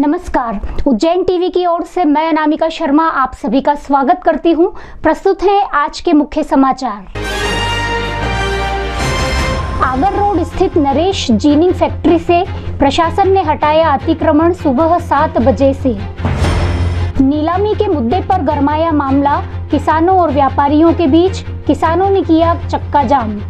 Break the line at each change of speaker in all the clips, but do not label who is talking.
नमस्कार, उज्जैन टीवी की ओर से मैं अनामिका शर्मा आप सभी का स्वागत करती हूं। प्रस्तुत हैं आज के मुख्य समाचार। आगर रोड स्थित नरेश जीनिंग फैक्ट्री से प्रशासन ने हटाया अतिक्रमण सुबह 7 बजे से। नीलामी के मुद्दे पर गरमाया मामला, किसानों और व्यापारियों के बीच, किसानों ने किया चक्का जाम।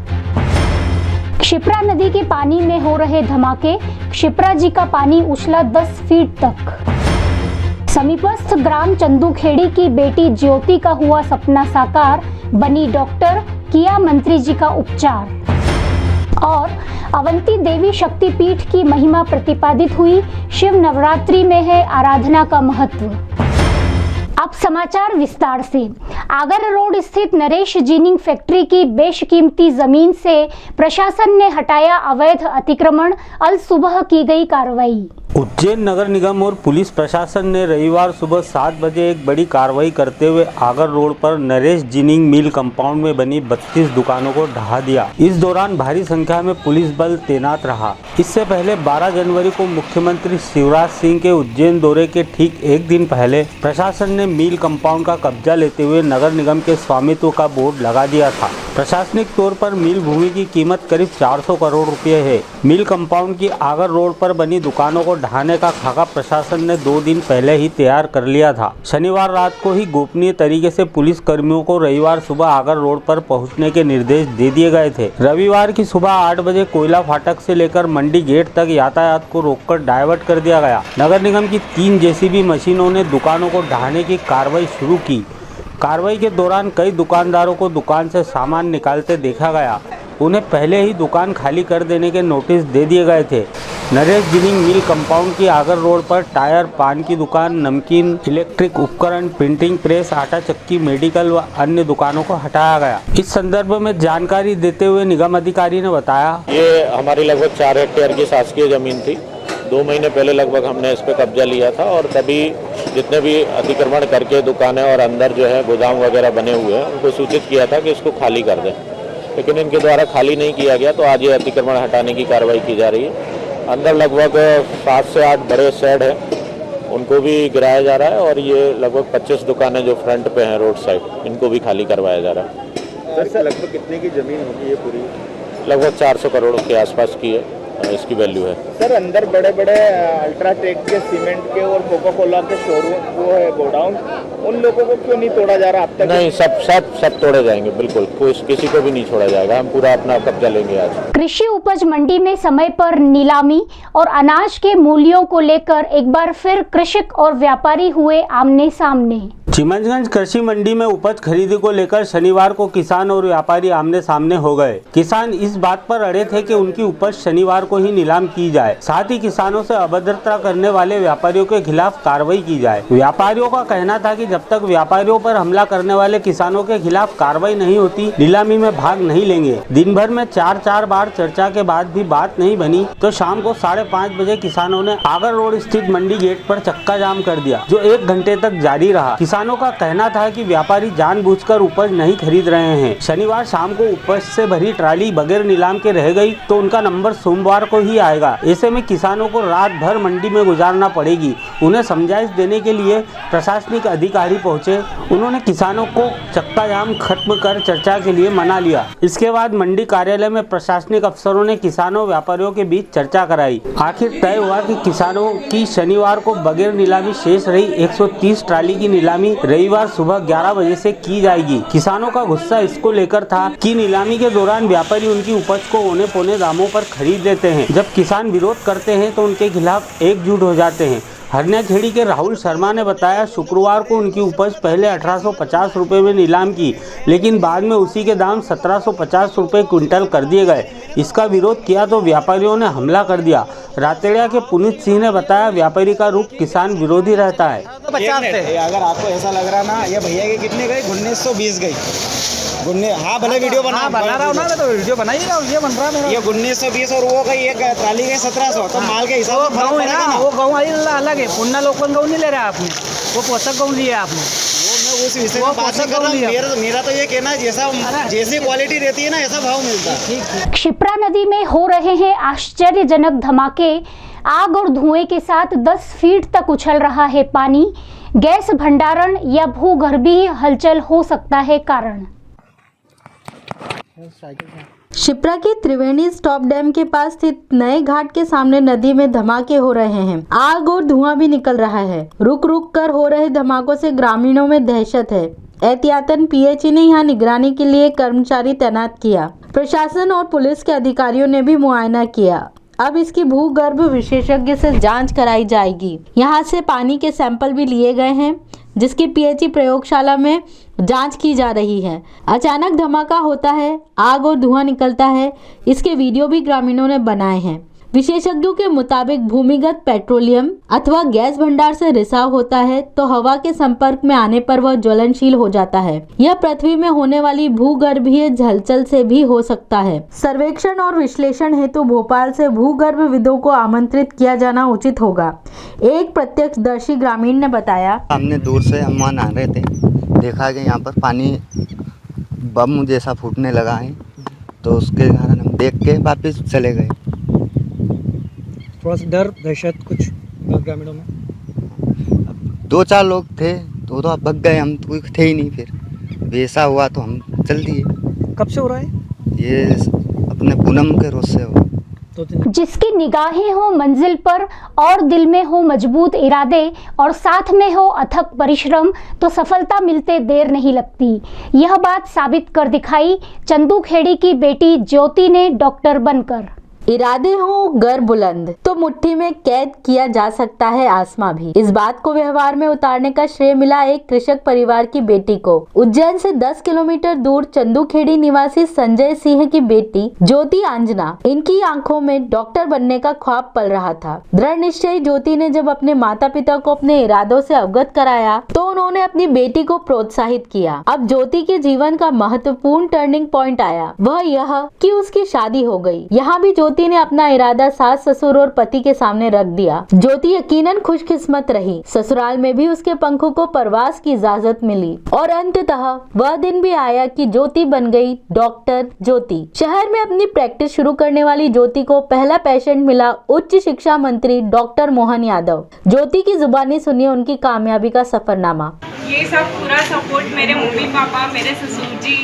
क्षिप्रा नदी के पानी में हो रहे धमाके, क्षिप्रा जी का पानी उछला 10 फीट तक। समीपस्थ ग्राम चंदूखेड़ी की बेटी ज्योति का हुआ सपना साकार, बनी डॉक्टर, किया मंत्री जी का उपचार। और अवंती देवी शक्तिपीठ की महिमा प्रतिपादित हुई, शिव नवरात्रि में है आराधना का महत्व। अब समाचार विस्तार से। आगर रोड स्थित नरेश जीनिंग फैक्ट्री की बेशकीमती जमीन से प्रशासन ने हटाया अवैध अतिक्रमण, अल सुबह की गई कार्रवाई।
उज्जैन नगर निगम और पुलिस प्रशासन ने रविवार सुबह 7 बजे एक बड़ी कार्रवाई करते हुए आगर रोड पर नरेश जीनिंग मिल कंपाउंड में बनी 32 दुकानों को ढहा दिया। इस दौरान भारी संख्या में पुलिस बल तैनात रहा। इससे पहले 12 जनवरी को मुख्यमंत्री शिवराज सिंह के उज्जैन दौरे के ठीक एक दिन पहले प्रशासन ने मिल कंपाउंड का कब्जा लेते हुए नगर निगम के स्वामित्व का बोर्ड लगा दिया था। प्रशासनिक तौर पर मिल भूमि की कीमत करीब 400 करोड़ रुपए है। मिल कंपाउंड की आगर रोड पर बनी दुकानों को ढहाने का खाका प्रशासन ने 2 दिन पहले ही तैयार कर लिया था। शनिवार रात को ही गोपनीय तरीके से पुलिस कर्मियों को रविवार सुबह आगर रोड पर पहुंचने के निर्देश दे दिए गए थे। रविवार की सुबह 8 बजे कोयला फाटक से लेकर मंडी गेट तक यातायात को रोककर डायवर्ट कर दिया गया। नगर निगम की 3 जेसीबी मशीनों ने दुकानों को ढहाने की कार्रवाई शुरू की। कार्रवाई के दौरान कई दुकानदारों को दुकान से सामान निकालते देखा गया। उन्हें पहले ही दुकान खाली कर देने के नोटिस दे दिए गए थे। नरेश जीनिंग मिल कंपाउंड की आगर रोड पर टायर, पान की दुकान, नमकीन, इलेक्ट्रिक उपकरण, प्रिंटिंग प्रेस, आटा चक्की, मेडिकल व अन्य दुकानों को हटाया गया। इस संदर्भ में जानकारी देते हुए निगम अधिकारी ने बताया,
ये हमारी लगभग 4 हेक्टेयर की शासकीय जमीन थी। 2 महीने पहले लगभग हमने इस पर कब्जा लिया था और तभी जितने भी अतिक्रमण करके दुकानें और अंदर जो है गोदाम वगैरह बने हुए हैं उनको सूचित किया था कि इसको खाली कर दें, लेकिन इनके द्वारा खाली नहीं किया गया। तो आज ये अतिक्रमण हटाने की कार्रवाई की जा रही है। अंदर लगभग 7 से 8 बड़े शेड हैं, उनको भी गिराया जा रहा है और ये लगभग 25 दुकानें जो फ्रंट पे हैं रोड साइड, इनको भी खाली करवाया जा रहा है।
सर लगभग कितने की ज़मीन होगी ये पूरी?
लगभग 400 करोड़ के आसपास की है इसकी वैल्यू है।
सर अंदर बड़े बड़े अल्ट्राटेक के, सीमेंट के और कोका कोला के शोरूम वो है गोडाउन, उन लोगों को क्यों नहीं तोड़ा जा रहा अब तक?
नहीं, सब तोड़े जाएंगे, बिल्कुल किसी को भी नहीं छोड़ा जाएगा। हम पूरा अपना कब्जा लेंगे आज।
कृषि उपज मंडी में समय पर नीलामी और अनाज के मूल्यों को लेकर एक बार फिर कृषक और व्यापारी हुए आमने सामने।
चिमनगंज कृषि मंडी में उपज खरीदी को लेकर शनिवार को किसान और व्यापारी आमने सामने हो गए। किसान इस बात पर अड़े थे कि उनकी उपज शनिवार को ही नीलाम की जाए, साथ ही किसानों से अभद्रता करने वाले व्यापारियों के खिलाफ कार्रवाई की जाए। व्यापारियों का कहना था कि जब तक व्यापारियों पर हमला करने वाले किसानों के खिलाफ कार्रवाई नहीं होती, नीलामी में भाग नहीं लेंगे। दिन भर में 4 बार चर्चा के बाद भी बात नहीं बनी तो शाम को 5:30 बजे किसानों ने आगर रोड स्थित मंडी गेट पर चक्का जाम कर दिया, जो 1 घंटे तक जारी रहा। किसानों का कहना था कि व्यापारी जानबूझकर उपज नहीं खरीद रहे हैं। शनिवार शाम को उपज से भरी ट्राली बगैर नीलाम के रह गई तो उनका नंबर सोमवार को ही आएगा। ऐसे में किसानों को रात भर मंडी में गुजारना पड़ेगी। उन्हें समझाइश देने के लिए प्रशासनिक अधिकारी पहुंचे। उन्होंने किसानों को चक्का जाम खत्म कर चर्चा के लिए मना लिया। इसके बाद मंडी कार्यालय में प्रशासनिक अफसरों ने किसानों व्यापारियों के बीच चर्चा कराई। आखिर तय हुआ कि किसानों की शनिवार को बगैर नीलामी शेष रही 130 ट्राली की नीलामी रविवार सुबह 11 बजे से की जाएगी। किसानों का गुस्सा इसको लेकर था कि नीलामी के दौरान व्यापारी उनकी उपज को औने पौने दामों पर खरीद लेते हैं। जब किसान विरोध करते हैं तो उनके खिलाफ एकजुट हो जाते हैं। हरण्याखेड़ी के राहुल शर्मा ने बताया, शुक्रवार को उनकी उपज पहले 1850 रुपये में नीलाम की, लेकिन बाद में उसी के दाम 1750 रुपये क्विंटल कर दिए गए। इसका विरोध किया तो व्यापारियों ने हमला कर दिया। रातेड़िया के पुनीत सिंह ने बताया, व्यापारी का रुख किसान विरोधी रहता है।
50 थे। अगर आपको ऐसा लग रहा ना, ये भैया के कितने गए? 1920 गई। हाँ भले वीडियो बना रहा हूँ ना, तो वीडियो बनाइएगा। ये बन रहा है ये 1920 और वो गई एक ट्राली गई 1700। तो माल के हिसाब से
गाँव है ना, वो गाँव अलग है। पुन्ना लोकल गाँव नहीं ले रहा आपने, वो पोषक गाँव लिया आपने।
उस विषय में बात कर रहा हूँ। मेरा तो ये कहना है, जैसी क्वालिटी रहती है ना, ऐसा भाव मिलता है।
क्षिप्रा नदी में हो रहे हैं आश्चर्यजनक धमाके। आग और धुएं के साथ 10 फीट तक उछल रहा है पानी। गैस भंडारण या भूगर्भीय हलचल हो सकता है कारण।
शिप्रा के त्रिवेणी स्टॉप डैम के पास स्थित नए घाट के सामने नदी में धमाके हो रहे हैं। आग और धुआं भी निकल रहा है। रुक रुक कर हो रहे धमाकों से ग्रामीणों में दहशत है। एहतियातन पीएचई ने यहाँ निगरानी के लिए कर्मचारी तैनात किया। प्रशासन और पुलिस के अधिकारियों ने भी मुआयना किया। अब इसकी भूगर्भ विशेषज्ञ से जांच कराई जाएगी। यहाँ से पानी के सैंपल भी लिए गए हैं, जिसकी पीएचई प्रयोगशाला में जांच की जा रही है। अचानक धमाका होता है, आग और धुआं निकलता है। इसके वीडियो भी ग्रामीणों ने बनाए हैं। विशेषज्ञों के मुताबिक भूमिगत पेट्रोलियम अथवा गैस भंडार से रिसाव होता है तो हवा के संपर्क में आने पर वह ज्वलनशील हो जाता है। यह पृथ्वी में होने वाली भूगर्भीय हलचल से भी हो सकता है। सर्वेक्षण और विश्लेषण हेतु भोपाल से भूगर्भविदों को आमंत्रित किया जाना उचित होगा। एक प्रत्यक्षदर्शी ग्रामीण ने बताया,
हमने दूर से हम वहाँ नहा रहे थे, देखा कि यहाँ पर पानी बम जैसा फूटने लगा है, तो उसके कारण हम देख के वापस चले गए।
थोड़ा सा डर दहशत कुछ ग्रामीणों में।
2-4 लोग थे तो अब भग गए, हम कोई थे ही नहीं। फिर वैसा हुआ तो हम चल दिए।
कब से हो रहा है
ये? अपने पूनम के रोज से हो।
जिसकी निगाहें हो मंजिल पर और दिल में हो मजबूत इरादे और साथ में हो अथक परिश्रम तो सफलता मिलते देर नहीं लगती। यह बात साबित कर दिखाई चंदू खेड़ी की बेटी ज्योति ने डॉक्टर बनकर।
इरादे हो गर बुलंद तो मुट्ठी में कैद किया जा सकता है आसमां भी। इस बात को व्यवहार में उतारने का श्रेय मिला एक कृषक परिवार की बेटी को। उज्जैन से 10 किलोमीटर दूर चंदूखेड़ी निवासी संजय सिंह की बेटी ज्योति आंजना, इनकी आंखों में डॉक्टर बनने का ख्वाब पल रहा था। दृढ़ निश्चयी ज्योति ने जब अपने माता पिता को अपने इरादों से अवगत कराया तो उन्होंने अपनी बेटी को प्रोत्साहित किया। अब ज्योति के जीवन का महत्वपूर्ण टर्निंग पॉइंट आया, वह यह कि उसकी शादी हो गई। यहाँ भी ज्योति ने अपना इरादा सास ससुर और पति के सामने रख दिया। ज्योति यकीनन खुशकिस्मत रही। ससुराल में भी उसके पंखों को परवास की इजाजत मिली और अंततः वह दिन भी आया कि ज्योति बन गई डॉक्टर ज्योति। शहर में अपनी प्रैक्टिस शुरू करने वाली ज्योति को पहला पेशेंट मिला उच्च शिक्षा मंत्री डॉक्टर मोहन यादव। ज्योति की जुबानी सुनिए उनकी कामयाबी का सफरनामा।
ये सब पूरा सपोर्ट मेरे मम्मी पापा, मेरे ससुर जी,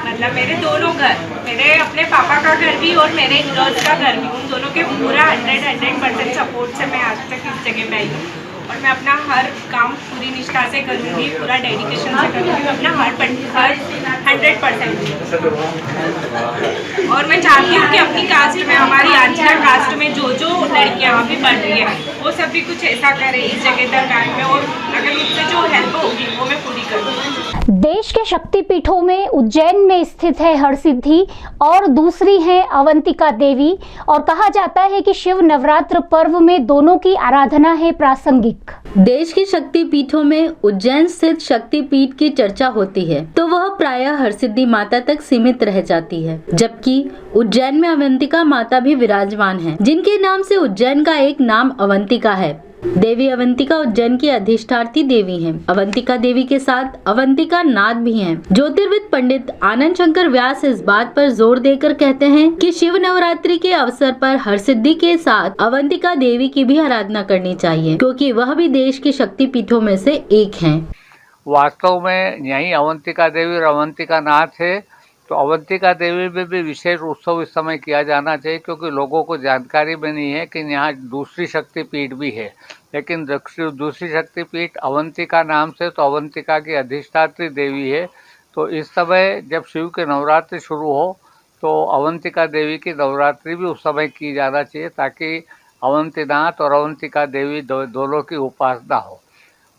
मतलब मेरे दोनों घर, मेरे अपने पापा का घर भी और मेरे इन-लॉज का घर भी, उन दोनों के पूरा 100% सपोर्ट से मैं आज तक इस जगह पे आई हूँ। और मैं अपना हर काम पूरी निष्ठा से करूँगी, पूरा डेडिकेशन से करूँगी, अपना हर 100%। और मैं चाहती हूँ कि अपनी कास्ट में, हमारी आंचला कास्ट में जो लड़कियाँ अभी पढ़ रही है वो सब भी कुछ ऐसा करें इस जगह तक आए में, और अगर मुझसे जो हेल्प होगी वो मैं पूरी करूँगी।
देश के शक्तिपीठों में उज्जैन में स्थित है हरसिद्धि और दूसरी है अवंतिका देवी। और कहा जाता है कि शिव नवरात्र पर्व में दोनों की आराधना है प्रासंगिक।
देश के शक्तिपीठों में उज्जैन स्थित शक्तिपीठ की चर्चा होती है तो वह प्रायः हरसिद्धि माता तक सीमित रह जाती है, जबकि उज्जैन में अवंतिका माता भी विराजमान है, जिनके नाम से उज्जैन का एक नाम अवंतिका है। देवी अवंतिका उज्जैन की अधिष्ठात्री देवी हैं। अवंतिका देवी के साथ अवंतिका नाथ भी हैं। ज्योतिर्विद पंडित आनंद शंकर व्यास इस बात पर जोर देकर कहते हैं कि शिव नवरात्रि के अवसर पर हरसिद्धि के साथ अवंतिका देवी की भी आराधना करनी चाहिए, क्योंकि वह भी देश की शक्तिपीठों में से एक हैं।
वास्तव में यही अवंतिका देवी और अवंतिका नाथ है, तो अवंतिका देवी में भी विशेष उत्सव इस समय किया जाना चाहिए, क्योंकि लोगों को जानकारी भी नहीं है कि यहाँ दूसरी शक्तिपीठ भी है। लेकिन दूसरी शक्तिपीठ अवंतिका नाम से, तो अवंतिका की अधिष्ठात्री देवी है। तो इस समय जब शिव के नवरात्रि शुरू हो तो अवंतिका देवी की नवरात्रि भी उस समय की जाना चाहिए, ताकि अवंतीनाथ और अवंतिका देवी दोनों की उपासना हो।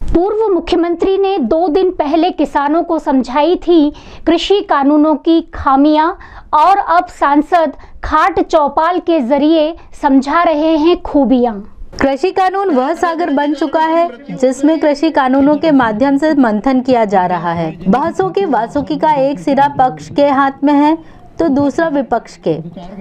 पूर्व मुख्यमंत्री ने 2 दिन पहले किसानों को समझाई थी कृषि कानूनों की खामियां, और अब सांसद खाट चौपाल के जरिए समझा रहे हैं खूबियां।
कृषि कानून वह सागर बन चुका है जिसमें कृषि कानूनों के माध्यम से मंथन किया जा रहा है। बहसों की वासुकी का एक सिरा पक्ष के हाथ में है तो दूसरा विपक्ष के।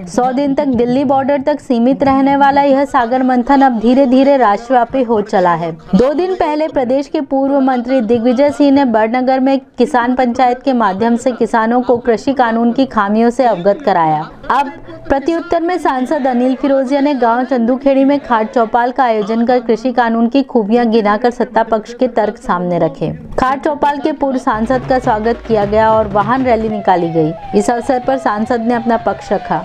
100 दिन तक दिल्ली बॉर्डर तक सीमित रहने वाला यह सागर मंथन अब धीरे धीरे राष्ट्रव्यापी हो चला है। 2 दिन पहले प्रदेश के पूर्व मंत्री दिग्विजय सिंह ने बड़नगर में किसान पंचायत के माध्यम से किसानों को कृषि कानून की खामियों से अवगत कराया। अब प्रत्युत्तर में सांसद अनिल फिरोजिया ने गांव चंदूखेड़ी में खाट चौपाल का आयोजन कर कृषि कानून की खूबियां गिनाकर सत्ता पक्ष के तर्क सामने रखे। खाट चौपाल के पूर्व सांसद का स्वागत किया गया और वाहन रैली निकाली गई। इस अवसर पर सांसद ने अपना पक्ष रखा।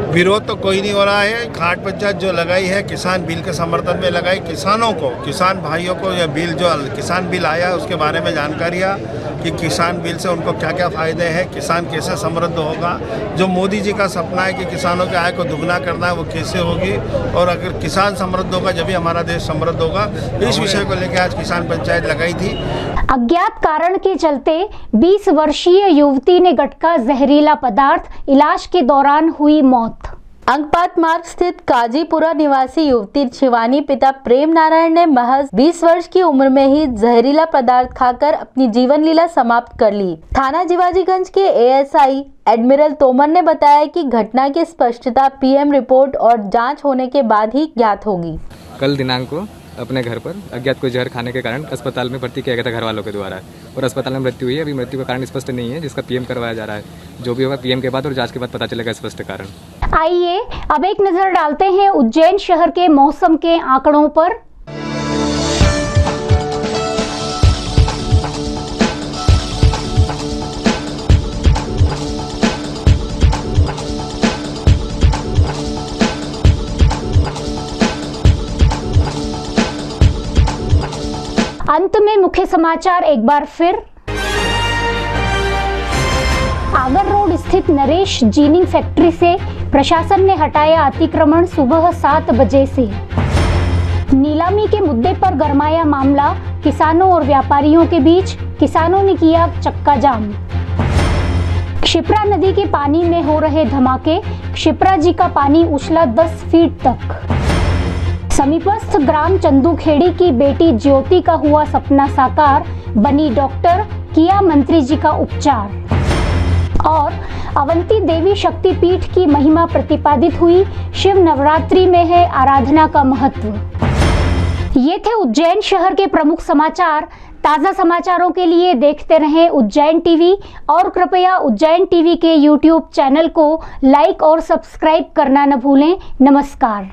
विरोध तो कोई नहीं हो रहा है। खाट पंचायत जो लगाई है किसान बिल के समर्थन में लगाई, किसानों को, किसान भाइयों को यह बिल जो किसान बिल आया उसके बारे में जानकारियाँ कि किसान बिल से उनको क्या क्या फ़ायदे हैं, किसान कैसे समृद्ध होगा, जो मोदी जी का सपना है कि किसानों के आय को दुगना करना है वो कैसे होगी, और अगर किसान समृद्ध होगा जब भी हमारा देश समृद्ध होगा। इस विषय को लेकर आज किसान पंचायत लगाई थी।
अज्ञात कारण के चलते 20 वर्षीय युवती ने गटका जहरीला पदार्थ, इलाज के दौरान हुई मौत।
अंकपात मार्ग स्थित काजीपुरा निवासी युवती शिवानी पिता प्रेम नारायण ने महज 20 वर्ष की उम्र में ही जहरीला पदार्थ खाकर अपनी जीवन लीला समाप्त कर ली। थाना जिवाजीगंज के एएसआई एडमिरल तोमर ने बताया कि घटना की स्पष्टता पीएम रिपोर्ट और जांच होने के बाद ही ज्ञात होगी।
कल दिनांक को अपने घर पर अज्ञात को जहर खाने के कारण अस्पताल में भर्ती किया गया था घर वालों के द्वारा, और अस्पताल में मृत्यु हुई है। अभी मृत्यु का कारण स्पष्ट नहीं है, जिसका पीएम करवाया जा रहा है। जो भी होगा पीएम के बाद और जांच के बाद पता चलेगा स्पष्ट कारण।
आइए अब एक नजर डालते हैं उज्जैन शहर के मौसम के आंकड़ों पर। अंत में मुख्य समाचार एक बार फिर। आगर रोड स्थित नरेश जीनिंग फैक्ट्री से प्रशासन ने हटाया अतिक्रमण सुबह 7 बजे से। नीलामी के मुद्दे पर गरमाया मामला, किसानों और व्यापारियों के बीच, किसानों ने किया चक्का जाम। क्षिप्रा नदी के पानी में हो रहे धमाके, क्षिप्रा जी का पानी उछला 10 फीट तक। समीपस्थ ग्राम चंदूखेड़ी की बेटी ज्योति का हुआ सपना साकार, बनी डॉक्टर, किया मंत्री जी का उपचार। और अवंती देवी शक्तिपीठ की महिमा प्रतिपादित हुई, शिव नवरात्रि में है आराधना का महत्व। ये थे उज्जैन शहर के प्रमुख समाचार। ताज़ा समाचारों के लिए देखते रहें उज्जैन टीवी और कृपया उज्जैन टीवी के यूट्यूब चैनल को लाइक और सब्सक्राइब करना न भूलें। नमस्कार।